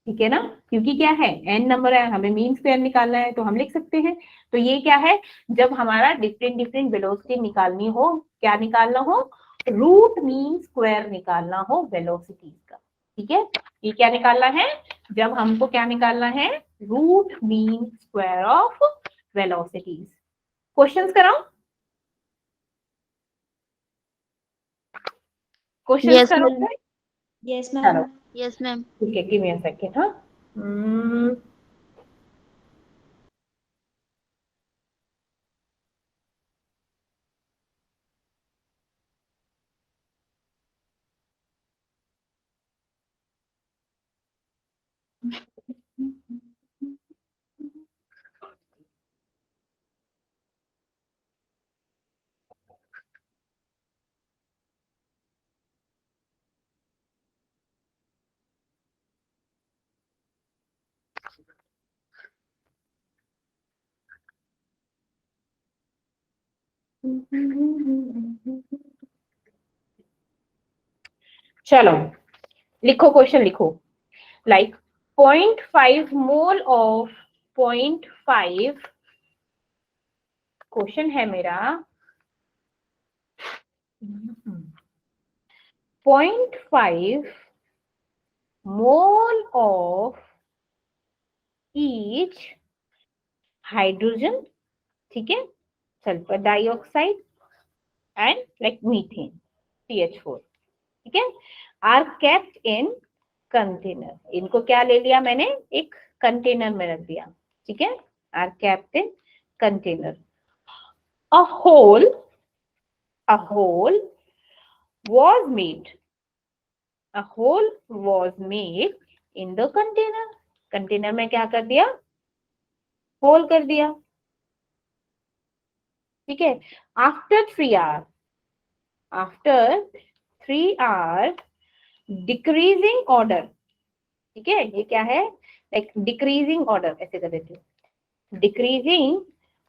ठीक है ना, क्योंकि क्या है n नंबर है, हमें मीन स्क्वायर निकालना है तो हम लिख सकते हैं। तो ये क्या है, जब हमारा डिफरेंट डिफरेंट वेलोसिटी निकालनी हो, क्या निकालना हो, रूट मीन स्क्वायर निकालना हो वेलोसिटी का, ठीक है, ये क्या निकालना है, जब हमको क्या निकालना है, root mean square of velocities. Questions कराओ, क्वेश्चंस यस करो, मैम। यस चलो मैम। Yes ma'am. ठीक है, गिव मी अ सेकंड, हाँ चलो लिखो, क्वेश्चन लिखो, like 0.5 mole of 0.5, क्वेश्चन है मेरा 0.5 mole of each हाइड्रोजन, ठीक है, sulphur dioxide and like methane CH4, ठीक है, आर केप्ट इन कंटेनर, इनको क्या ले लिया मैंने, एक कंटेनर में रख दिया, ठीक है, are kept in container, a hole was made, a hole was made in the container, container में क्या कर दिया, होल कर दिया, ठीक है, आफ्टर 3 आवर डिक्रीजिंग ऑर्डर, ठीक है, ये क्या है, लाइक डिक्रीजिंग ऑर्डर, ऐसे कर देते हैं, decreasing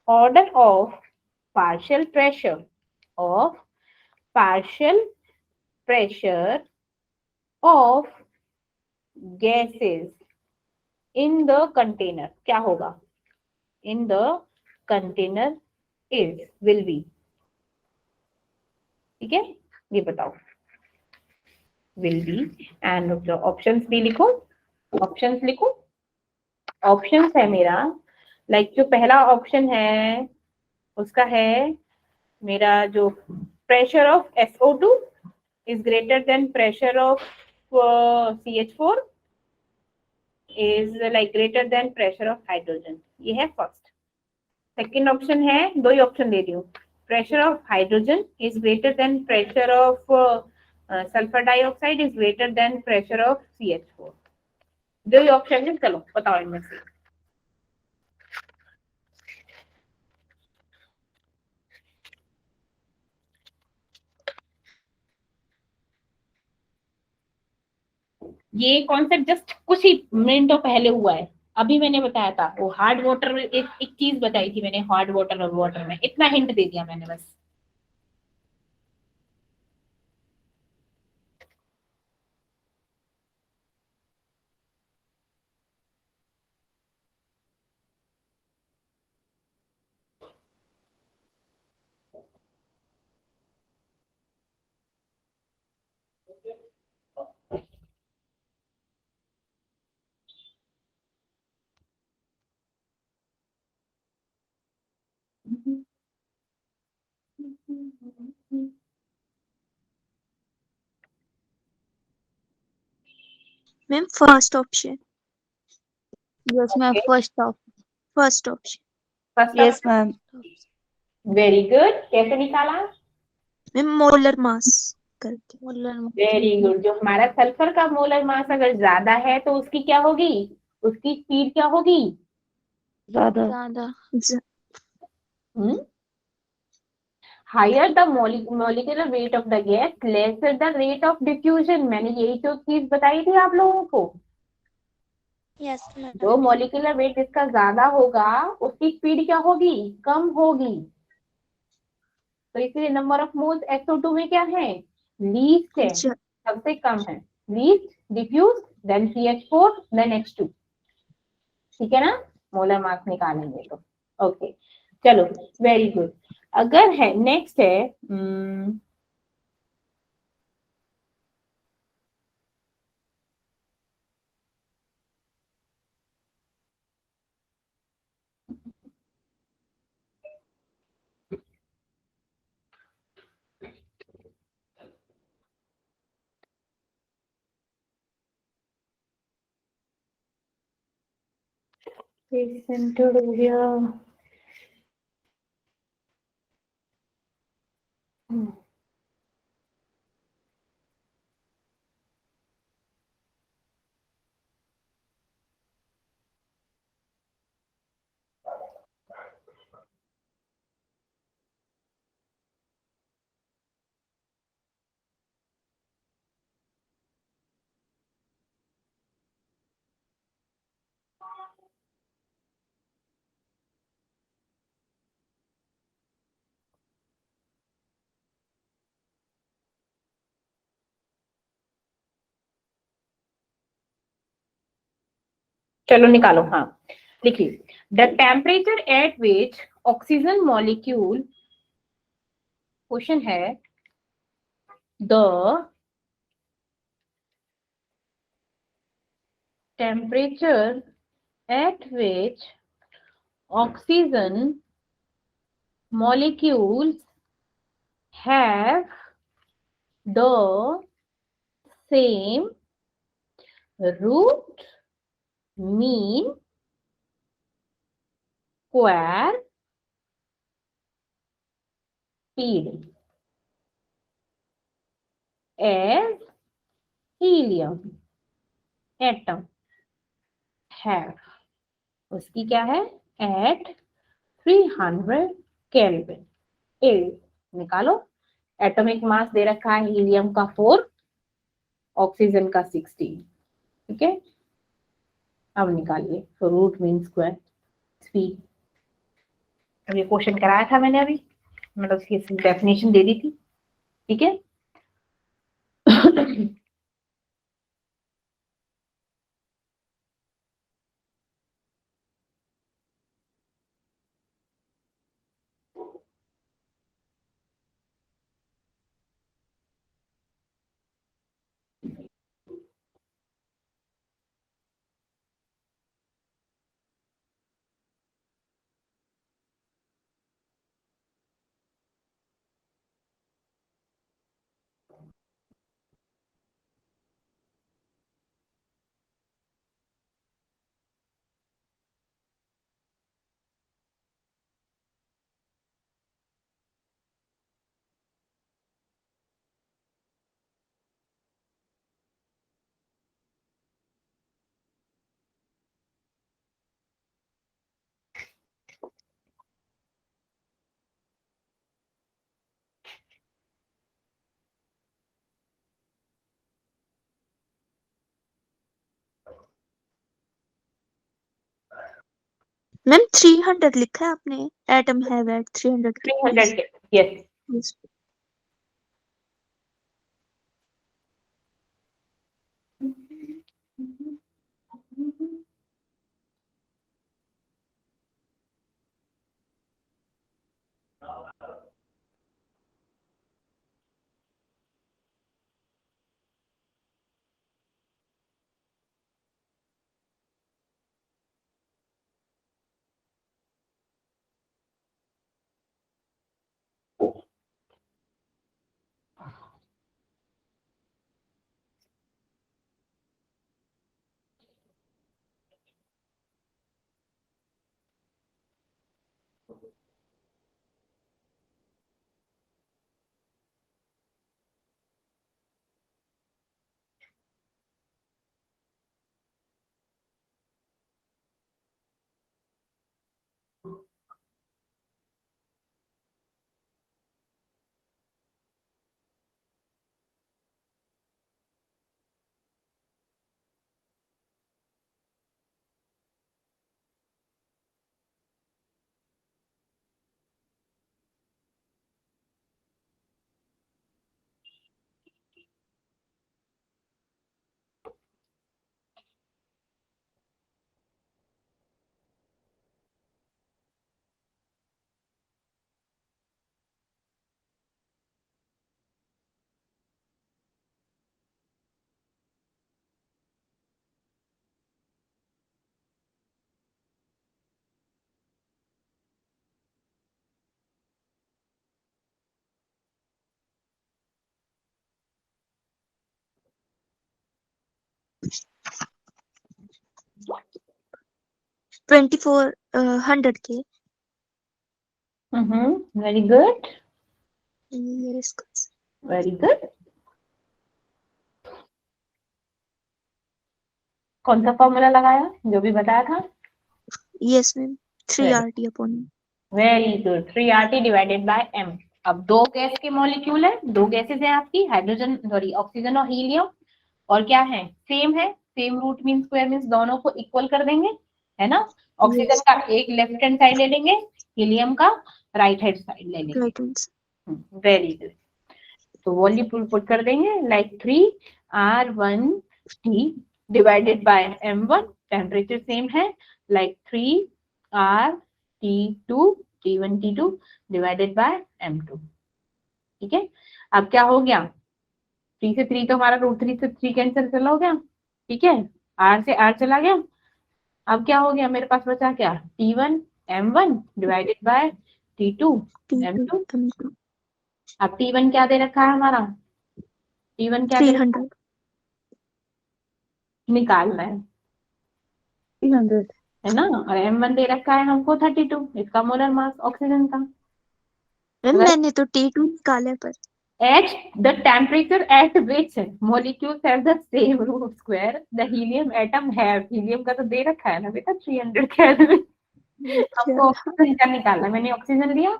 order of partial pressure of partial pressure of gases in the container, क्या होगा, in the container is will be, ठीक है, ये बताओ, will be, and ऑप्शंस भी लिखो, ऑप्शंस लिखो, ऑप्शंस है मेरा, लाइक जो पहला ऑप्शन है उसका है मेरा, जो pressure of SO2 is greater than pressure of CH4 is like greater than pressure of hydrogen, ये है फर्स्ट। सेकंड ऑप्शन है, दो ही ऑप्शन दे रही हूँ, pressure of hydrogen is greater than pressure of sulfur dioxide is greater than pressure of CH4, दो ही option है, चलो बताओ इनमें से। ये कॉन्सेप्ट जस्ट कुछ ही मिनटों पहले हुआ है, अभी मैंने बताया था, वो हार्ड वाटर, एक चीज बताई थी मैंने, हार्ड वाटर और वाटर में इतना हिंट दे दिया मैंने बस। Ma'am first option. Yes ma'am, first first option. First Yes, ma'am. Very good, कैसे निकाला, मैम मोलर मास करके। वेरी गुड, जो हमारा सल्फर का मोलर मास अगर ज्यादा है तो उसकी क्या होगी, उसकी स्पीड क्या होगी, Radha. ज्यादा। Higher the molecular weight of the gas lesser the rate of diffusion, मैंने यही तो चीज बताई थी आप लोगों को, यस मैम। जो मोलिकुलर वेट जिसका ज्यादा होगा उसकी स्पीड क्या होगी, कम होगी, तो इसलिए नंबर ऑफ मोल्स SO2 में क्या है, लीस्ट है, सबसे कम है, least, diffuse, then CH4, then H2, ठीक है ना, मोलर मास निकालेंगे तो। ओके चलो, वेरी गुड। अगर है नेक्स्ट है सेंटर हो गया, चलो निकालो, हाँ लिखिए, the temperature at which oxygen molecule, question है the temperature at which oxygen molecules have the same root mean square speed as helium atom have, उसकी क्या है, at 300 केल्विन is, निकालो, एटॉमिक मास दे रखा है हीलियम का 4, ऑक्सीजन का 16, ठीक है, अब निकालिए। तो रूट मीन स्क्वायर स्पीड, अब ये क्वेश्चन कराया था मैंने अभी, मतलब उसकी डेफिनेशन दे दी थी, ठीक है। मैम 300 लिखा है आपने, एटम हैव एट 300 के 300 यस। Yes. $2400 के। Very good, Yes. Very good. कौन सा फॉर्मूला लगाया, जो भी बताया था? Yes, ma'am. 3RT upon. Very good, 3RT divided by m। अब दो गैस के मॉलिक्यूल है, दो गैसेस हैं आपकी, हाइड्रोजन सॉरी ऑक्सीजन और हीलियम, और क्या है, सेम है, same root mean square means दोनों को इक्वल कर देंगे, है ना। Oxygen Yes. का एक लेफ्ट हैंड साइड ले लेंगे, हीलियम का राइट हैंड साइड ले लेंगे। Right answer. Very good. तो वॉल्यूम पुट कर देंगे like 3R1T divided by M1, temperature same है, like 3R T1T2 divided by M2, ठीक है। अब क्या हो गया, 3 से 3 तो हमारा रूट 3 से 3 कैंसिल चला हो गया, ठीक है, R से R चला गया। अब क्या हो गया, मेरे पास बचा क्या, T1 M1 divided by T2 M2। M2. अब T1 क्या दे रखा है हमारा, T1 क्या दे रखा 300. है? निकालना है 300. है ना, और M1 दे रखा है हमको 32, इसका मोलर मास ऑक्सीजन का। मैम अगर मैंने तो T2 निकाला है पर at the temperature at which molecules have the same root square the helium atom have, helium का तो दे रखा है ना बेटा 300 केल्विन, हमको ऑक्सीजन का निकालना है। मैंने ऑक्सीजन लिया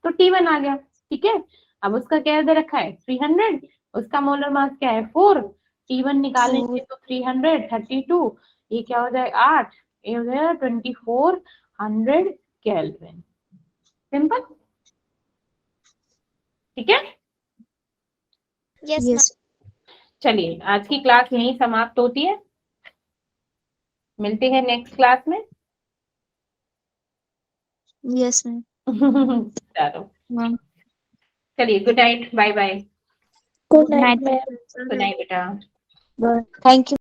तो T1 आ गया, ठीक है। अब उसका क्या दे रखा है 300, उसका मोलर मास क्या है 4, T1 निकालेंगे तो 300 32, ये क्या हो जाएगा 8, ये हो जाएगा 2400 केल्विन। सिंपल, ठीक है। Yes. चलिए आज की क्लास यहीं समाप्त होती है, मिलते हैं नेक्स्ट क्लास में। Yes, ma'am. चलो Ma'am. चलिए, good night, bye bye. Good Night. Night ma'am. Good night बेटा। Thank you.